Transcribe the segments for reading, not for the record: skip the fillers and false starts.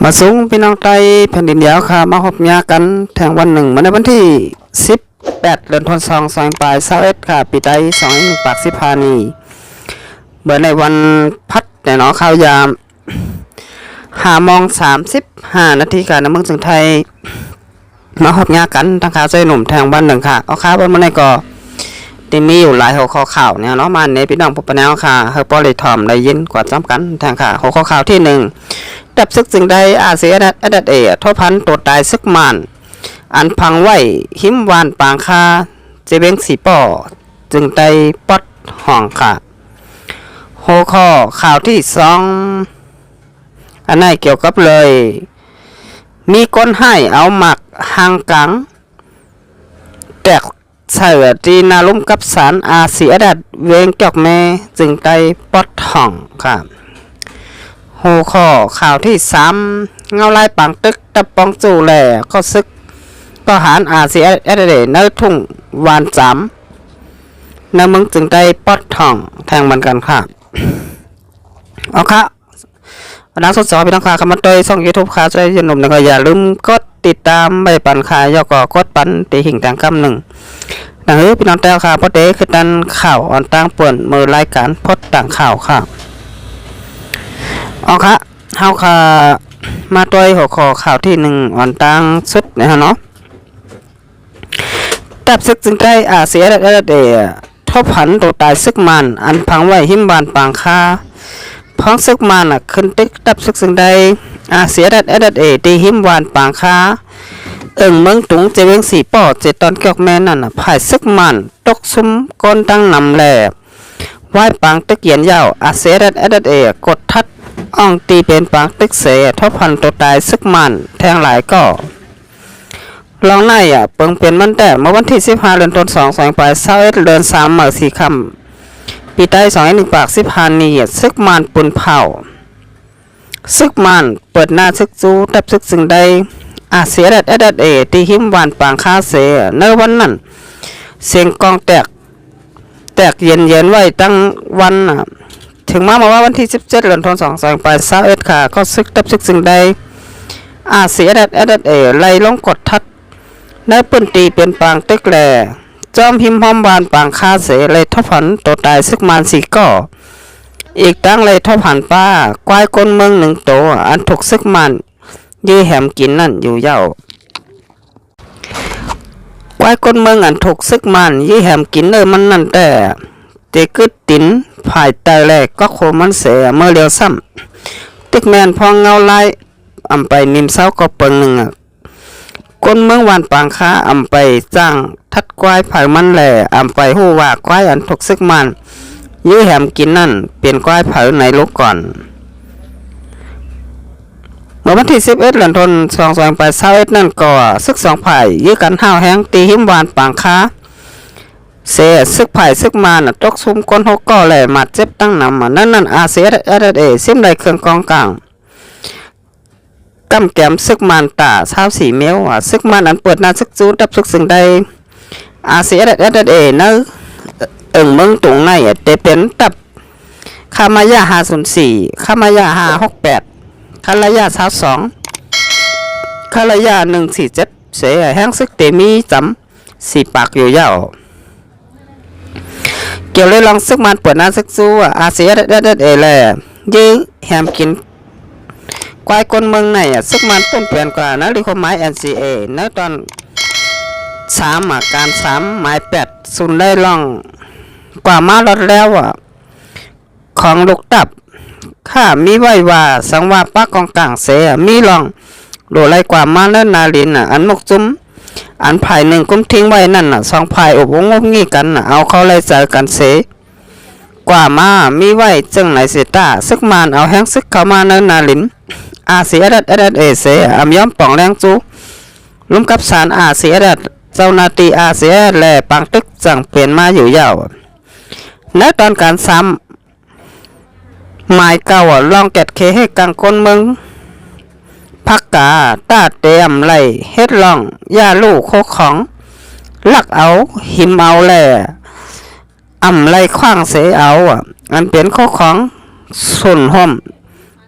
มาสูงพี่น้องไตแผ่นดินยาวค่ะมาพบญากันแทงวันหนึ่งมาในวันที่18 เดือนธันวาคมปลาย21ค่ะปีไต21ปากสิพานีเมื่อในวันพัดแต่หนอข้าวยาม5:35 นาทีค่ะในเมืองสุงไทยมาพบญากันทางข่าวใจหนุ่มแทงวันหนึ่งค่ะเอาข่าววันเมื่อไหร่ก็ที่มีอยู่หลายหัวข้อข่าวเนี่ยเนาะมาในพี่น้องพบปะแนวค่ะเฮอปอลิทอมได้ยินกว่าจำกันแทงค่ะหัวข้อข่าวที่1ดับซึกจึงได้อาเซียดัดทพันตัวตายซึกมันอันพังไว้หิมวานปางคาเจเบงสีป่อจึงได้ปดห้องค่ะหัวข้อข่าวที่2อันนี้เกี่ยวกับเลยมีก้นให้เอาหมักหางกังแตกเสือจีนาลุ่มกับสารอาเซียดัดเวงจอกแม่จึงได้ปดห้องค่ะหัวข้อข่าวที่3เงาลายปังตึกตะปองจู่แหล่ก็ซึกทหารอาเซียเดในทุ่งวาน3ในเมืองจึงได้ปดห้องแทงมันกันค่ะเอาค่ะนักสดสอบพี่น้องค่ะคำมันโดยช่อง YouTube ค่ะใจเย็นหนุ่มแล้วก็อย่าลืมกดติดตามใบปันค่ะย่อก็กดปันตีหิ่งต่างคำหนึ่งดังนี้พี่น้องแต้วค่ะพอเดคือดันข่าวอ่อนต่างป่วนมือรายการพดต่างข่าวค่ะเอาค่ะเฮาค่ะมาด้วยหัวข้อข่าวที่1อ่อนต่างสุดนะฮะเนาะตับซึกจึงได้อาเซียเดทบผันตัวตายซึกมันอันพังไว้หิมบานปางคาพ้องซึกมันขึ้นตึกตับซึกจึงได้อาเซียตีหิมวานปางคาเมืองตุงเจเวงสีป่อเจตอนเกี่ยวแม่นั่นผายซึกมันตกซุ้มก้นตั้งนำแหล่ไหว้ปางตึกเยียนยาวอาเซียกดทัดอ่องตีเป็นปางตึกเสทบพันตัวตายซึกมันแทงหลายก็ลองในเปิงเป็นมันแต่เมื่อวันที่15 เดือนธันวาคมปลาย21 เดือน3 มื้อ4 ค่ำปีใต้21ปาก15นี้ซึกมันปุ่นเผาซึกมันเปิดหน้าซึกจูดับซึกจึงได้อาเซียที่หิมวานปางคาเสในวันนั้นเสียงกองแตกเย็นไว้ตั้งวันถึงมาว่าวันที่17 เดือนธันวาคมปลาย21ค่ะก็ซึกดับซึกจึงได้อาเซียไล่ลงกดทัดในปืนตีเป็นปางตึกแหล่จอมพิมพ์หอมบานปางคาเสเลยทบผันตัวตายซึกมัน4ก่ออีกตั้งเลยทบผันป้ากวายก้นเมือง1ตัวอันถูกซึกมันยื้อแหมกินนั่นอยู่เย้ากวายก้นเมืองอันถูกซึกมันยื้อแหมกินเลยมันนั่นแต่เตกึดตินภายใต้แรกก็โคมันเสียเมื่อเลี้ยวซ้ำตึกแมนพองเงาลายอำไปนิมเศร้าก็เปิงหนึ่งก้นเมืองวานปางค้าอำไปจ้างทัดควายผายมันแหล่อำไปหู้ว่าควายอันถูกซึกมันยื้อแหมกินนั่นเปลี่ยนควายผายในลูกก่อนเมื่อวันที่11 เดือนธันวาคมปลาย21นั่นก็ซึก2ฝ่ายยื้อกันห้าวแห้งตีหิมวานปางค้าเสียซึกไผ่ซึกมันตกซุ่มก้นหกก่อแหล่มาเจ็บตั้งนำนั่นอาเซียซิมได้เครื่องกองกลางกำแกมซึกมันตาเช้า4 เมลซึกมันอันเปิดหน้าซึกจูดับซึกซึ่งได้อาเซียเนเมืองตุงในเตเป็นตับคามายา504คามายา568คาลายา22คาลายา147เสียแห้งซึกเตมีจำ4 ปากอยู่ยาวเกี่ยวเลยลองซึกมันเปิดหน้าซึกจูอาเซียแหล่ยื้อแหมกินควายคนเมืองไหนซึกมันต้นเปลี่ยนกว่านะหรือความหมาย NCA ในตอน3การ3หมาย8สุนได้ล่องกว่ามาลดแล้วของลูกตับข้ามีไว้ว่าสังว่าปักกองกลางเสมีล่องโดไรกว่ามาเนิ่นนาลินอันมกจุ้มอันภาย1กุ้มทิ้งไว้นั่น2 ภายอบวงงงี้กันเอาเข้าไล่เจอกันเสกว่ามามีไว้จึงไหนเสตาซึกมันเอาแห้งซึกเข้ามาเนิ่นนาลินอาเซียเสอำย้อมป่องแรงจูลุ่มกับสารอาเซียเจ้านาตีอาเซียแหล่ปังตึกจังเปลี่ยนมาอยู่ยาวในตอนการซ้ำหมายเก่าลองแกดเคให้กังคนเมืองพักกาตาเตมไหลเฮ็ดลองย่าลูกโคของลักเอาหิมเอาแหล่ ไล่ขว้างเสเอาอันเป็นข้อของส่วนห้อม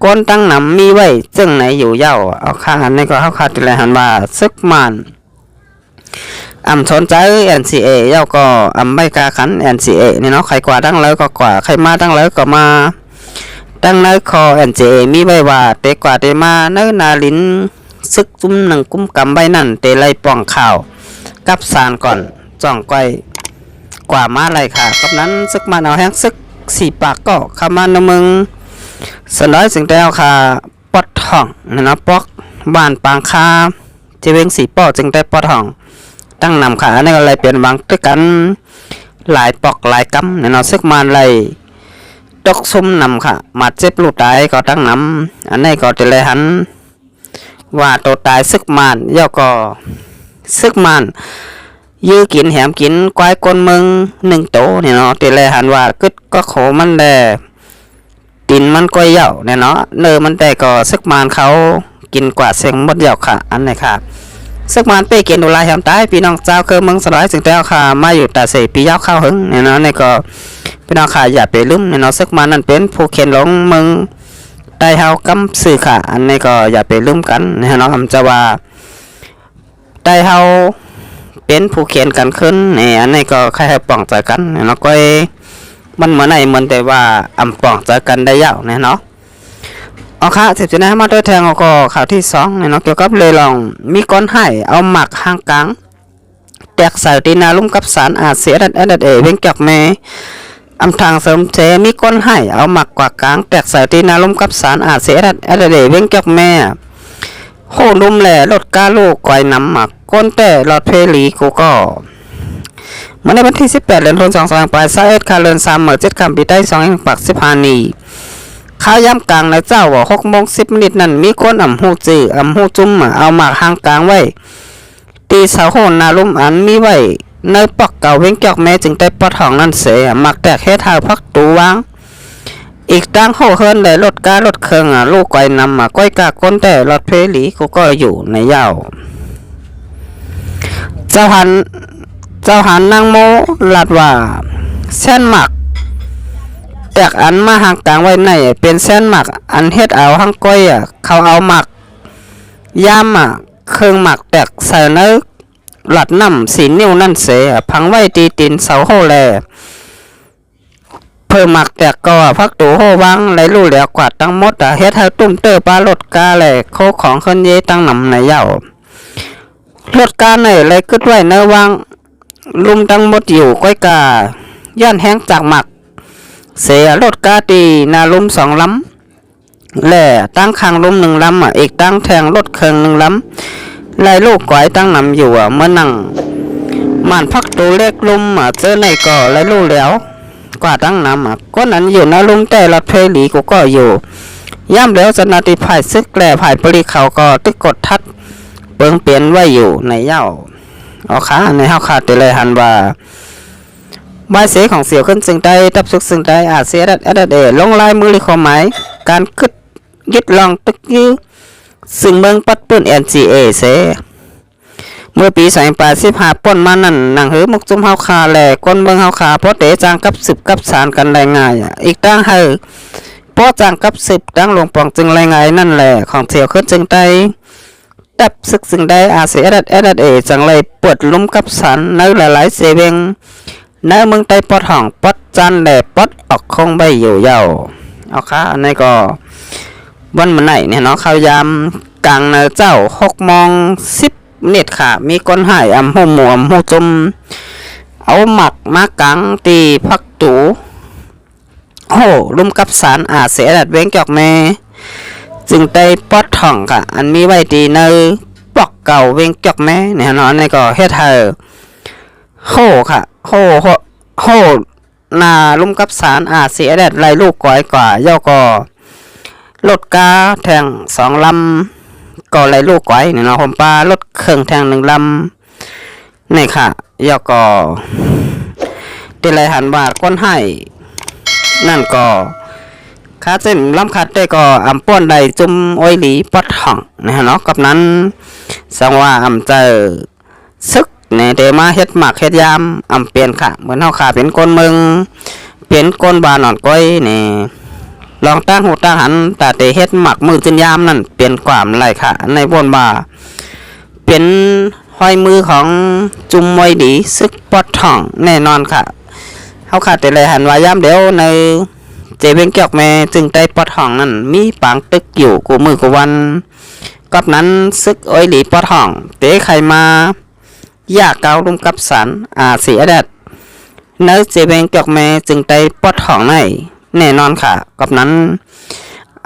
ก้นตั้งนำมีไว้จึงไหนอยู่เย้าเอาข้างอันนี้ก็เข้าขาดที่ไรหันว่าซึกมันสนใจ NCA เย้าก็ไม่กาขัน NCA นี่เนาะใครกว่าตั้งเลยก็กว่าใครมาตั้งเลยก็มาตั้งในคอ NCA มีไว้ว่าเตกว่าเตมาเนื้อนาลินซึกจุ่มหนึ่งกุ้มกำใบนั่นเตไลป่องข่าวกับสารก่อนจ่องก้อยกว่ามาไรค่ะกับนั้นซึกมันเอาแห้งซึกสี่ปากก็เข้ามาในเมืองสน้อยสิ่งเดียวค่ะปอดห่องนะปอกบ้านปางคาจะเวงสีปอจึงได้ปอดห่องตั้งนำขาในอะไรเปลี่ยนบางด้วยกันหลายปอกหลายกำในนอซึกมันไรดอกซุ่มนำค่ะมาเจ็บลูกตายก็ตั้งนำอันนี้ก็จะเลยหันว่าตัวตายซึกมันย่อก็ซึกมันยื้อกินแหมกินควายกลมึงหนึ่งโตเนี่ยเนาะจะเลยหันว่าก็โขมันแดตินมันก้อยเหย่าเนี่ยเนาะเนอมันแต่ก็ซึกมันเขากินกว่าเสียงมดเหย่าค่ะอันนี้ค่ะซึกมันไปกินดูลายแหมตายพี่น้องเจ้าคือเมืองสลายสิ่งเดียวค่ะมาอยู่แต่เสปีเย้าเข้าหึงเนี่ยเนาะนี่ก็พี่น้องค่ะอย่าไปลืมเนี่ยเนาะซึกมันนั่นเป็นผู้เขียนหลงเมืองได้เฮากำสื่อค่ะอันนี้ก็อย่าไปลืมกันเนี่ยเนาะคำจะว่าได้เฮาเป็นผู้เขียนกันขึ้นเนี่ยอันนี้ก็ใครให้ป้องใจกันเนี่ยเนาะก็มันเหมือนไหนเหมือนแต่ว่าป้องใจกันได้ยาวเนี่ยเนาะเอาค่ะเสร็จจากนั้นมาด้วยแทงก็ข่าวที่2เนี่ยเนาะเกี่ยวกับเลยลองมีก้อนให้เอาหมักห่างกลางแตกใส่ตีนาลุ่มกับสารอาเสียดันเว้งจักแม่ทางเสริมเจมีก้นให้เอาหมักกว่ากลางแตกใส่ตีนาลมกับสารอาเสดัดเว้งจักแม่โหลุ่มแหล่รถกาลูกก่อยน้ำหมักก้นแต่รถเพลีกูก็เมื่อในวันที่18 เดือนธันวาคมปลายสายคาเรือน3 เมื่อ7 คำปีได้2 ปัก15 นีข้าย้ำกลางในเจ้าว่า6 โมง 10 นิดนั่นมีก้นหูจือหูจุ้มเอาหมักห่างกลางไว้ตีเสาโหนาลุ่มอันมีไว้ในปอกเก่าเว้งจอกแม่จึงได้ปอดห้องนั่นเสียมักแตกเฮ็ดหาพักตูวางอีกตั้งโหเฮิรนได้รถการถเครื่องลูกไก่นำก้อยกาก้นแต่รถเพลีกูก็อยู่ในยาวเจ้าหันนางโมลัดว่าเส้นหมักแตกอันมาห่างกลางไว้ในเป็นเส้นหมักอันเฮ็ดเอาห้างก้อยเขาเอาหมักย่ำเครื่องหมักแตกใส่เนื้อหลัดน้ำสีนิ้วนั่นเสียพังไว้ตีตินเสาโหแลเพิ่มหมักแต่ก็พักตูโหวังไหลลู่แล้วกวาดตั้งมดเฮ็ดให้ตุ้มเตอปลาลดกาแหล่โคของคนเยตั้งนำในเย้าลดกาในไหลกึดไว้เนื้อวังลุมตั้งมดอยู่ก้อยกาย่านแห้งจากหมักเสียลดกาตีนาลุม2 ลำแหล่ตั้งคางลุม1 ลำอีกตั้งแทงลดเคือง1 ลำไล่ลูกก้อยตั้งนำอยู่เมื่อนั่งมันพักตัวเล็กลุมเจอในก่อไล่ลูกแล้วกว่าตั้งนำก็นั้นอยู่นะลุมแต่รถเพลีกูก็อยู่ย่ำแล้วสนาติภายซึกแกล่ภายปริเขาก็ตึกกดทัดเปิงเปลี่ยนไว้อยู่ในเย้าเอาขาในเฮาขาดไปเลยหันว่าใบเสของเสี่ยวขึ้นซึ่งใดตับสุกซึ่งใดอาเสียดัดลงลายมือหรือความหมายการคึดยึดลองตึกยื้อซึ่งเมืองปัดปื้น NCA เสเมื่อปี2015ป่นมานั่นหนังหือมุกจุ่มเฮาคาแหล่ก้นเมืองเฮาคาเพราะเตจางกับสืบกับสารกันได้ง่ายอีกตั้งเฮอเพราะจางกับสืบตั้งหลวงปองจึงได้ง่ายนั่นแหละของเสี่ยวขึ้นจึงใดตับซึกซึ่งใดอาเสียดัดจังเลยเปิดลุ่มกับสารในหลายๆเสเวงในเมืองใต้ปอดห้องปอดจันแหล่ปอดออกคงใบอยู่ยาวเอาค่ะอันนี้ก็วันมันไหนเนี่ยเนาะเขายามกลางเนเจ้า6 โมง 10 นิดค่ะมีก้นหายหูหมูหูจุมเอาหมักมากลางตีพักตูโหลุ่มกับสารอาเสียดัดเว้งจอกแม่จึงได้ปอดท่องค่ะอันมีไว้ดีในปอกเก่าเว้งจอกแม่เนี่ยเนาะนี่ก็เฮ็ดให้โหค่ะโหนาลุ่มกับสารอาเสียดัดไล่ลูกก้อยกว่าเย้าก็รถกาแทง2 ลำก็ไหลลูกไว้เนี่ยเนาะผมปลารถเครื่องแทง1 ลำนี่ค่ะยอก็ตีไหลหันบาทก้นให้นั่นก็คาเส้นลำคัดได้ก็ป้อนใดจุ่มอ้อยหลีปอดห่องนะเนาะกับนั้นสังว่าเจอซึก เนี่ยเดมาเฮ็ดหมักเฮ็ดยามอำเปลี่ยนค่ะเหมือนเฮาค่ะเป็นคนเมืองเป็นคนบาหนอนก้อยนี่ลองตั้งหูตั้งหันแต่เตเฮ็ดหมักมือจินยามนั่นเปลี่ยนความไรค่ะในบนบ่าเป็นห้อยมือของจุมมวยดีซึกปอดท่องแน่นอนค่ะเฮาค่ะแต่เลยหันว่ายามเดี๋ยวในเจเวงเกียกแม่จึงได้ปอดท่องนั่นมีปางตึกอยู่กูมือกูวันกับนั้นซึกอ้อยหลีปอดท่องเตะใครมายากเกาลุมกับสันเสียแดดเนื้อเจเวงเกียกแม่จึงได้ปอดท่องในแน่นอนค่ะกับนั้น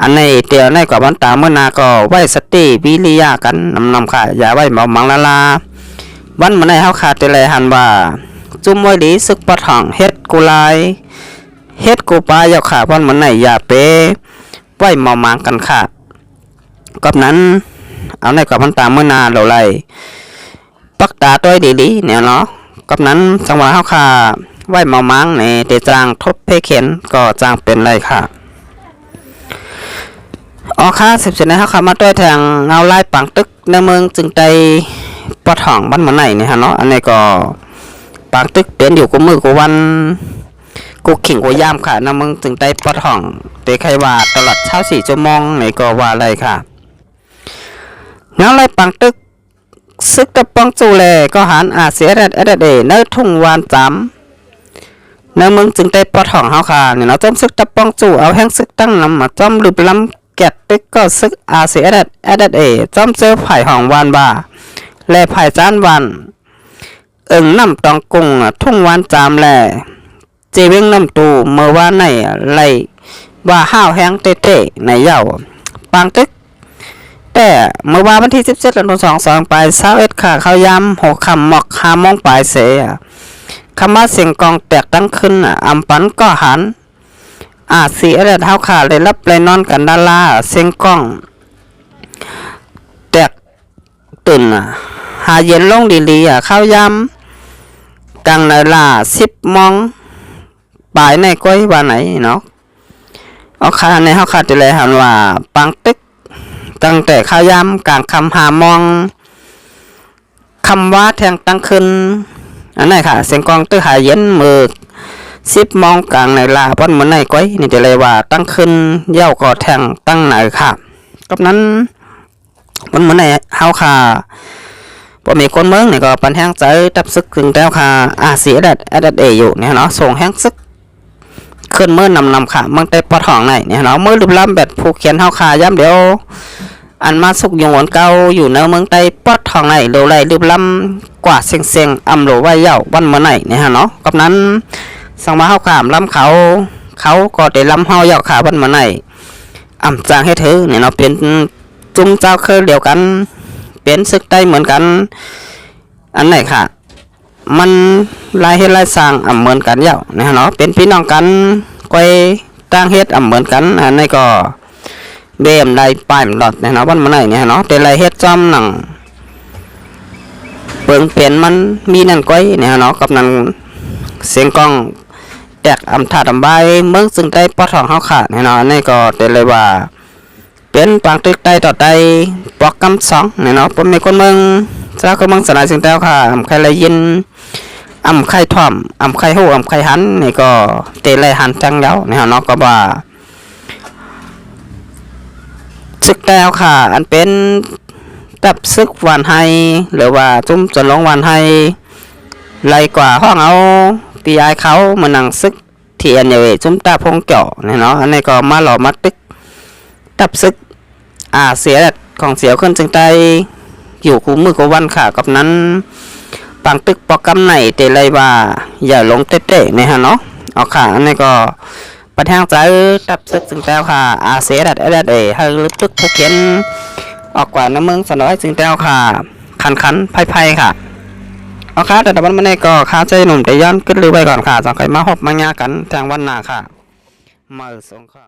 อันในเตียวในกับวันตาเมื่อนาก็ไหวสติวิริยะกันนำค่ะอย่าไหวเมามังละลาวันเมื่อในเฮาขาดแต่เลยหันว่าจุ่มไว้ดีซึกปะท่องเฮ็ดกูลายเฮ็ดกูปลาเยาขาวันเมื่อในอย่าเปไหวเมามังกันค่ะกับนั้นเอาในกับวันตาเมื่อนาเราไล่ปักตาตัวดีๆเนี่ยเนาะกับนั้นจังหวะเฮาขาไหวเมามังในเตจางทบเพเข็นก็จางเป็นไรค่ะออค่าสิบเจ็ดนะครับมาด้วยทางเงาไล่ปังตึกในเมืองจึงใจปอดห่องบ้านมันไหนเนี่ยฮะเนาะอันนี้ก็ปังตึกเป็นอยู่กูมือกูวันกูขิงกูย่ามค่ะในเมืองจึงใจปอดห่องเตะใครว่าตลอดเช้า4 ชั่วโมงไหนก็ว่าอะไรค่ะเงาไล่ปังตึกซึกตะปองจูแลก็หันเสียเดเนื้อทุ่งวานจำในเมืองจึงใจปอดห่องเฮาค่ะเนี่ยเนาะจอมซึกตะปองจูเอาแห้งซึกตั้งนำมาจอมลืบล้ำแกดตึกก็ซึกเสียเดจอมเจอไผ่ห้องวานบ่าและไผ่จานวันน้ำตองกุ้งทุ่งวานจามแลเจเวงน้ำตูเมื่อว่าในไรว่าห้าวแห้งเตะในเย้าปังตึกแต่เมื่อวันที่17 เดือน2 ไป21ค่ะเขาย้ำ6 ค่ำหมอก5 โมงปลายเสียคำว่าเสียงกองแตกตั้งขึ้นอำปันก็หันเสียแล้วเท้าขาเลยรับเลยนอนกันดาราเสียงกล้องแตกตื่นหาเย็นลงดีๆเข้ายำกลางในล่า10 โมงปลายในก้อยว่าไหนเนาะเอาขาในเท้าขาจะเลยหันว่าปังตึกตั้งแต่เข้ายำกลางคำ5 โมงคำว่าแทงตั้งขึ้นอันไหนค่ะเสียงกล้องตื้อหาเย็นมือ10 โมงกลางในลาป้อนเหมือนในก้อยนี่จะเลยว่าตั้งขึ้นเย้าก็แทงตั้งไหนค่ะกับนั้นมันเหมือนในเฮาค่ะพอมีคนเมืองนี่ก็ปันแห้งใจตับซึกถึงแล้วค่ะเสียดัดอยู่เนี่ยเนาะส่งแห้งซึกขึ้นเมื่อนำค่ะเมืองใต้ปอดห้องไหนเนี่ยเนาะเมื่อลืมล้ำแบบผู้เขียนเฮาค่ะย้ำเดี๋ยวอันมาสุกยงหวนเก่าอยู่ในเมืองใต้ปอดห้องไหนโลไรลืมล้ำกว่าเสียงอำโลไว้เย้าวันเมื่อไหนเนี่ยเนาะกับนั้นสังมาเฮาขามล้ำเขาก็ได้ล้ำเฮาเยาขาบันมาไหนจางให้เธอเนี่ยเนาะเป็นจุ่มเจ้าเคยเดียวกันเป็นศึกได้เหมือนกันอันไหนค่ะมันลายเฮ็ดลายสร้างเหมือนกันเยาเนี่ยเนาะเป็นพี่น้องกันก้อยตั้งเฮ็ดเหมือนกันอันนี้ก็เบมได้ป้ายมันดอดเนี่ยเนาะบันมาไหนเนี่ยเนาะแต่ลายเฮ็ดจอมหนังเปิงเปลี่ยนมันมีนั่นก้อยเนี่ยเนาะกับนั้นเสียงกล้องแตกถาดใบเมืองซึ่งได้ปอดของเขาขาดแน่นอนนี่ก็เตเลยว่าเป็นปางตึกใต้ต่อใต้ปอกกำ2แน่นอนผมมีคนเมืองเจ้าก็เมืองสนายซึ่งแล้วค่ะใครเลยยินใครถ่อมใครหูใครหันนี่ก็เตเลยหันจังแล้วแน่นอนก็ว่าซึกแล้วค่ะอันเป็นตับซึกหวานไฮหรือว่าจุ่มจนลงหวานไฮไรกว่าห้องเอาปีไอเขามานั่งซึกเทียนอยู่จุ่มตาพงเจาะเนี่ยเนาะอันนี้ก็มาหล่อมาตึกตับซึกเสียของเสียวขึ้นจึงใจอยู่คู่มือกับวันค่ะกับนั้นปังตึกปอกกำไหนเตะเลยว่าอย่าลงเตะเนี่ยฮะเนาะเอาค่ะอันนี้ก็ประทางใจตับซึกจึงแล้วค่ะเสียให้ลึกตึกผู้เขียนออกกว่าน้ำเมืองสนอยจึงแล้วค่ะคันไพ่ค่ะเอาค่ะแต่วันนี้ก็ข้าใจหนุ่มแต่ย้อนขึ้นเรือไปก่อนค่ะจะใครมาหอบมางากันแทงวันหน้าค่ะมาส่งค่ะ